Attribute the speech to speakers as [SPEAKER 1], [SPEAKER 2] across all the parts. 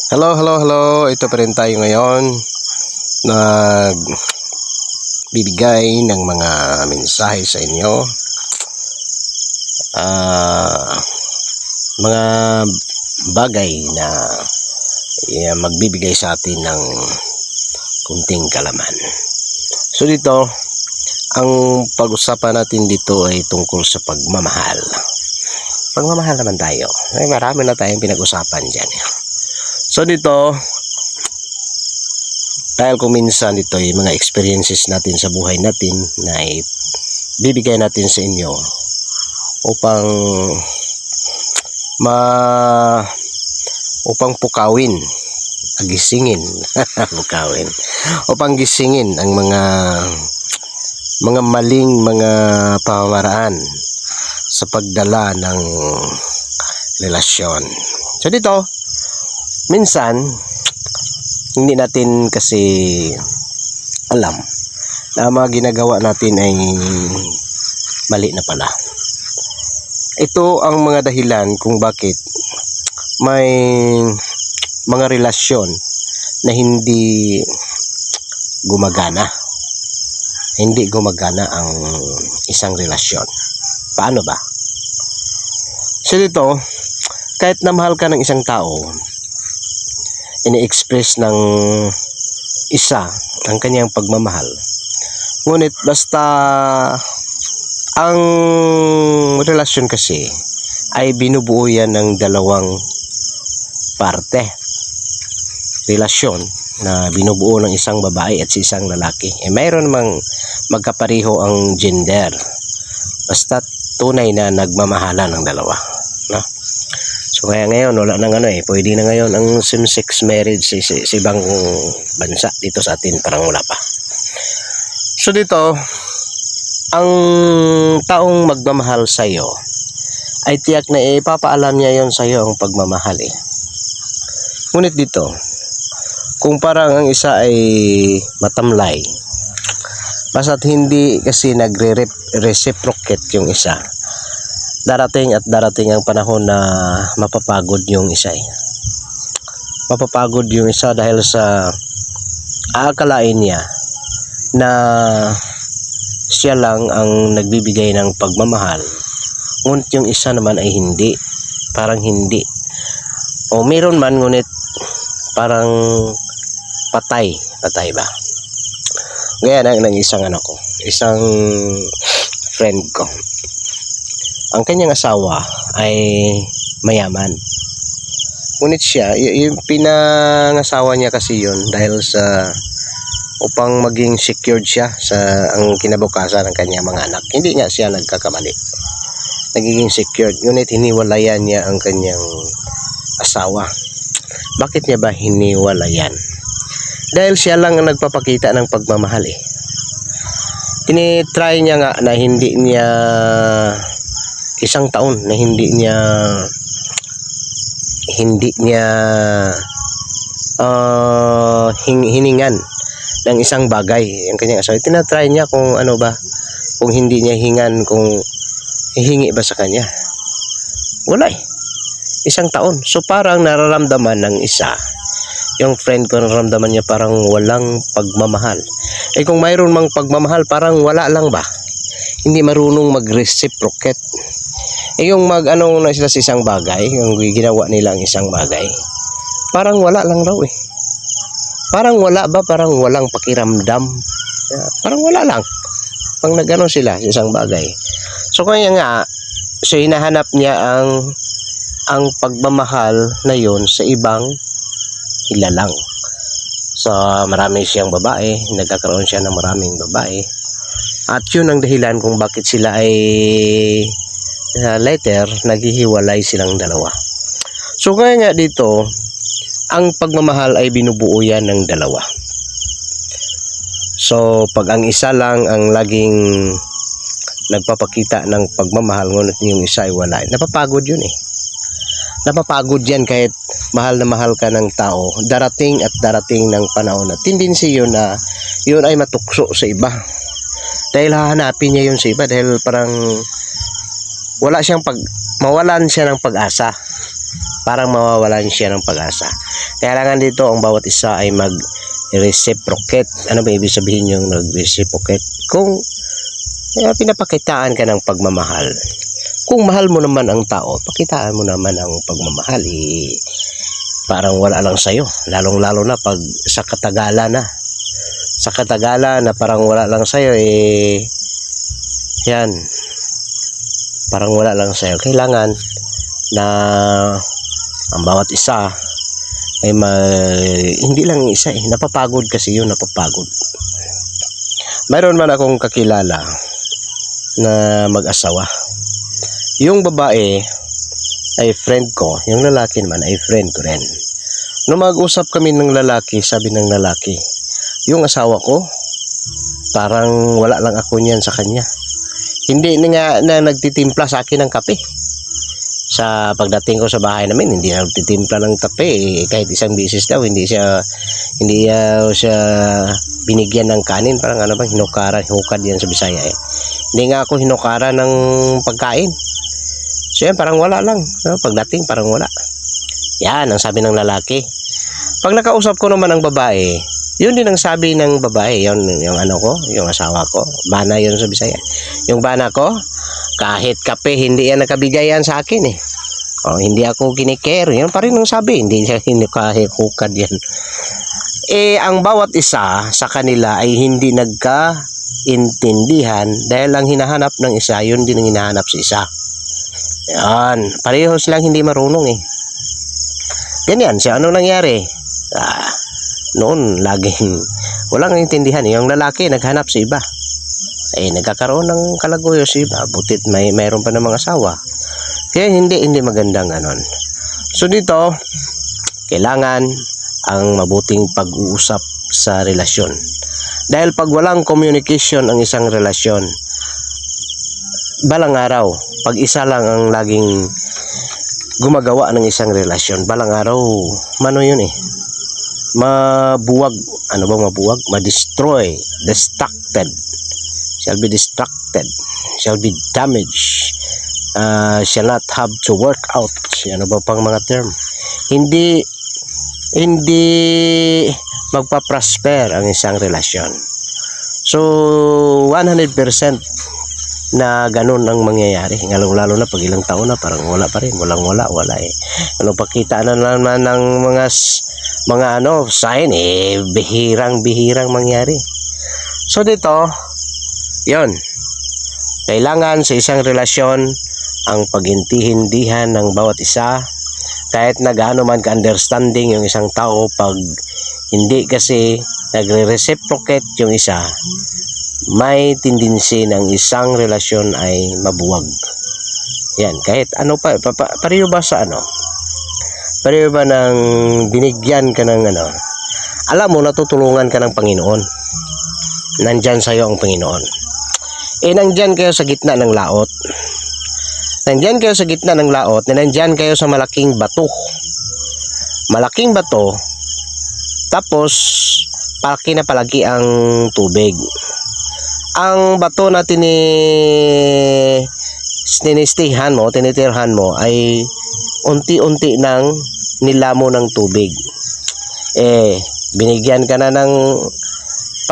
[SPEAKER 1] Hello, hello, hello. Ito pa rin tayo ngayon. Bibigay ng mga mensahe sa inyo. Mga bagay na magbibigay sa atin ng kunting kalaman. So dito, ang pag-usapan natin dito ay tungkol sa pagmamahal. Pagmamahal naman tayo. Ay, marami na tayong pinag-usapan dyan. So dito, dahil kung minsan dito yung mga experiences natin sa buhay natin na bibigay natin sa inyo upang pukawin, gisingin, pukawin, upang gisingin ang mga maling mga pamamaraan sa pagdala ng relasyon. So dito, minsan, hindi natin kasi alam na mga ginagawa natin ay mali na pala. Ito ang mga dahilan kung bakit may mga relasyon na hindi gumagana. Hindi gumagana ang isang relasyon. Paano ba? So dito, kahit na mahal ka ng isang tao, ini-express ng isa ang kanyang pagmamahal. Ngunit basta ang relasyon kasi ay binubuo yan ng dalawang parte. Relasyon na binubuo ng isang babae at isang lalaki. Mayroon mang magkapareho ang gender. Basta tunay na nagmamahalan ng dalawa. No? So kaya ngayon wala nang pwede na ngayon ang same-sex marriage sa ibang bansa. Dito sa atin parang wala pa. So dito, ang taong magmamahal sa iyo ay tiyak na ipapaalam niya yon sa iyo ang pagmamahal Ngunit dito, kung parang ang isa ay matamlay, basta't hindi kasi nagre-reciprocate yung isa, darating ang panahon na mapapagod yung isa Mapapagod yung isa dahil sa aakalain niya na siya lang ang nagbibigay ng pagmamahal. Ngunit yung isa naman ay hindi. Parang hindi. O meron man ngunit parang patay. Patay ba? Gaya ng isang isang friend ko. Ang kanyang asawa ay mayaman. Ngunit siya, yung pinangasawa niya kasi yun dahil sa upang maging secured siya sa ang kinabukasan ng kanyang mga anak. Hindi nga siya nagkakamali. Nagiging secured. Ngunit hiniwalayan niya ang kanyang asawa. Bakit niya ba hiniwalayan? Dahil siya lang ang nagpapakita ng pagmamahal Tinitry niya nga na hindi niya isang taon na hindi niya hiningan ng isang bagay ang kanyang asawa. Tinatry niya kung kung hindi niya hingan, kung hihingi ba sa kanya. Wala isang taon. So parang nararamdaman ng isa, yung friend ko, nararamdaman niya parang walang pagmamahal. Kung mayroon mang pagmamahal, parang wala lang ba? Hindi marunong mag-reciprocate. Yung na sila sa isang bagay, yung ginawa nila ang isang bagay, parang wala lang raw Parang wala ba? Parang walang pakiramdam. Parang wala lang. Pang sila sa isang bagay. So kaya nga, so hinahanap niya ang pagmamahal na yon sa ibang ilalang. So marami siyang babae, nagkakaroon siya ng maraming babae. At yun ang dahilan kung bakit sila ay later naghihiwalay silang dalawa. So kaya nga dito, ang pagmamahal ay binubuo yan ng dalawa. So pag ang isa lang ang laging nagpapakita ng pagmamahal, ngunit yung isa ay wala, napapagod yun Napapagod yan kahit mahal na mahal ka ng tao. Darating ng panahon na tendency yun na yun ay matukso sa iba. Dahil hahanapin niya yun sa iba dahil parang wala siyang mawalan siya ng pag-asa. parang mawawalan siya ng pag-asa. Kailangan dito ang bawat isa ay mag-reciprocate. Ano ba ibig sabihin yung nag-reciprocate? Kung pinapakitaan ka ng pagmamahal, kung mahal mo naman ang tao, pakitaan mo naman ang pagmamahal. Parang wala lang sa'yo, lalong-lalo na pag sa katagalan na. Sa katagalan na parang wala lang sa'yo, yan, parang wala lang sa'yo. Kailangan na ang bawat isa ay hindi lang isa napapagod kasi yun, napapagod. Mayroon man akong kakilala na mag-asawa. Yung babae ay friend ko, yung lalaki naman ay friend ko rin. Nung mag-usap kami ng lalaki, sabi ng lalaki, yung asawa ko, parang wala lang ako niyan sa kanya. Hindi nga na nagtitimpla sa akin ng kape. Sa pagdating ko sa bahay namin, hindi na nagtitimpla ng kape. Kahit isang bisis daw, hindi siya binigyan ng kanin. Parang ano bang hinukaran, hukad yan sa Bisaya eh. Hindi nga ako hinukaran ng pagkain. So yan, parang wala lang. Pagdating, parang wala. Yan, ang sabi ng lalaki. Pag nakausap ko naman ang babae, yun din ang sabi ng babae. Yung ano ko, yung asawa ko. Bana yun sa Bisaya. Yung bana ko, kahit kape, hindi yan nakabigayan sa akin eh. Hindi ako kinikare. Yan pa rin ang sabi. Hindi siya hukad yan. Ang bawat isa sa kanila ay hindi nagkaintindihan dahil ang hinahanap ng isa, yun din ang hinahanap sa isa. Yan. Pareho silang hindi marunong eh. Ganyan. Siya anong nangyari? Noon, laging walang intindihan. Yung lalaki naghanap sa iba. Nagkakaroon ng kalaguyo sa iba. Butit mayroon pa ng mga asawa. Kaya hindi magandang anon. So dito, kailangan ang mabuting pag-uusap sa relasyon. Dahil pag walang communication ang isang relasyon, balang araw, pag isa lang ang laging gumagawa ng isang relasyon, balang araw, yun mabuwag. Ano bang mabuwag? Ma-destroy, destructed, shall be distracted, shall be damaged, shall not have to work out. Ano ba pang mga term? Hindi magpa-prosper ang isang relasyon. So 100% na ganun ang mangyayari. Lalo na pag ilang taon na parang wala pa rin, wala eh. Ano pakita na naman ng mga sign bihirang mangyari. So dito, yon, kailangan sa isang relasyon ang pagintindihan ng bawat isa. Kahit na gaano man ka-understanding yung isang tao, pag hindi kasi nagre-reciprocate yung isa, may tendency ng isang relasyon ay mabuwag. Yan, kahit ano pa, pareho ba sa pareho ba ng binigyan ka ng alam mo, natutulungan ka ng Panginoon. Nandyan sa'yo ang Panginoon. Nandyan kayo sa gitna ng laot. Nandyan kayo sa gitna ng laot, nandyan kayo sa malaking bato. Malaking bato, tapos palaki na palagi ang tubig. Ang bato na tinitirhan mo ay unti-unti nang nilamo ng tubig. Binigyan ka na ng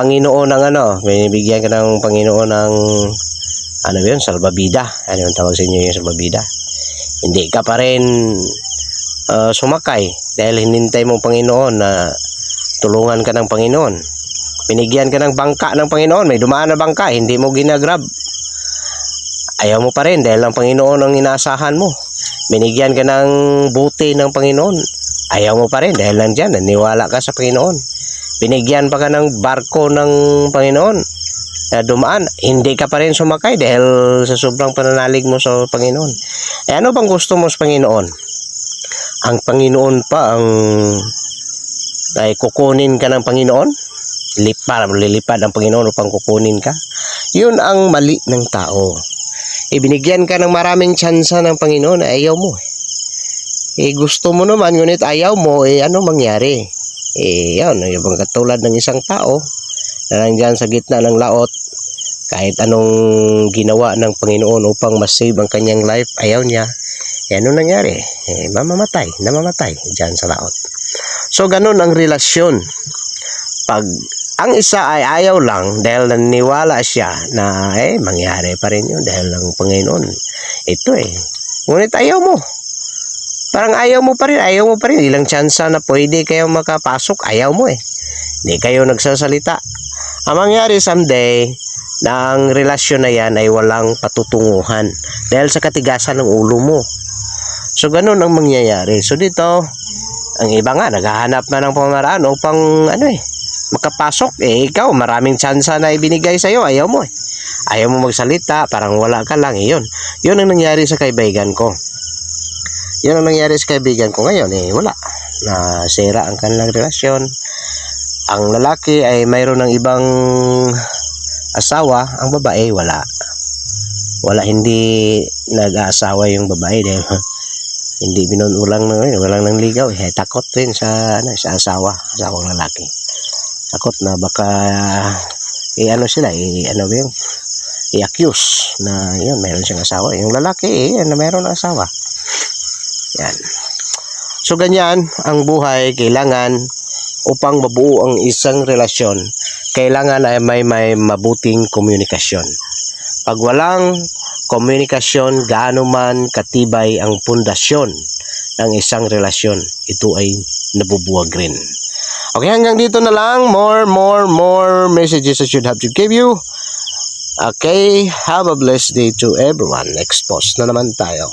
[SPEAKER 1] Panginoon ng binibigyan ka ng Panginoon ng salbabida. Ano yung tawag sa inyo yung salbabida? Hindi ka pa rin sumakay dahil hinintay mo Panginoon na tulungan ka ng Panginoon. Binigyan ka ng bangka ng Panginoon, may dumaan na bangka, hindi mo ginagrab. Ayaw mo pa rin dahil ang Panginoon ang inaasahan mo. Binigyan ka ng buti ng Panginoon, ayaw mo pa rin dahil nandyan, naniwala ka sa Panginoon. Binigyan pa ka ng barko ng Panginoon na dumaan, hindi ka pa rin sumakay dahil sa sobrang pananalig mo sa Panginoon. Ano bang gusto mo sa Panginoon? Ang Panginoon pa ang ay kukunin ka ng Panginoon? Lilipad ang Panginoon upang kukunin ka? Yun ang mali ng tao. Ibinigyan ka ng maraming tsansa ng Panginoon, ayaw mo. Gusto mo naman, ngunit ayaw mo, ano mangyari? Yan, yung katulad ng isang tao na nandyan sa gitna ng laot, kahit anong ginawa ng Panginoon upang masave ang kanyang life, ayaw niya. Ano nangyari? Namamatay dyan sa laot. So, ganun ang relasyon. Pag ang isa ay ayaw lang dahil naniniwala siya na mangyari pa rin yun dahil ng Panginoon. Ito Ngunit ayaw mo. Parang ayaw mo pa rin. Ilang tsansa na pwede kayo makapasok, ayaw mo Hindi kayo nagsasalita. Ang mangyari someday, na ang relasyon na yan ay walang patutunguhan dahil sa katigasan ng ulo mo. So, ganun ang mangyayari. So, dito, ang iba nga, naghahanap na ng pamaraan upang, makapasok. Ikaw, maraming tsansa na ibinigay sa'yo, ayaw mo Ayaw mo magsalita, parang wala ka lang. Yun ang nangyari sa kaibigan ko. Ngayon, wala. Nasira ang kanilang relasyon. Ang lalaki ay mayroon ng ibang asawa, ang babae wala. Hindi nag-aasawa yung babae dahil hindi binunulang walang nang ligaw takot rin sa asawang lalaki. Takot na baka sila i-accuse na yun mayroon siyang asawa. Yung lalaki na mayroon ng asawa. Yan. So ganyan ang buhay. Kailangan upang mabuo ang isang relasyon, kailangan ay may mabuting komunikasyon. Pag walang komunikasyon, gaano man katibay ang pundasyon ng isang relasyon, ito ay nabubuwag rin. Okay, hanggang dito na lang. More messages I should have to give you. Okay, have a blessed day to everyone. Next post na naman tayo.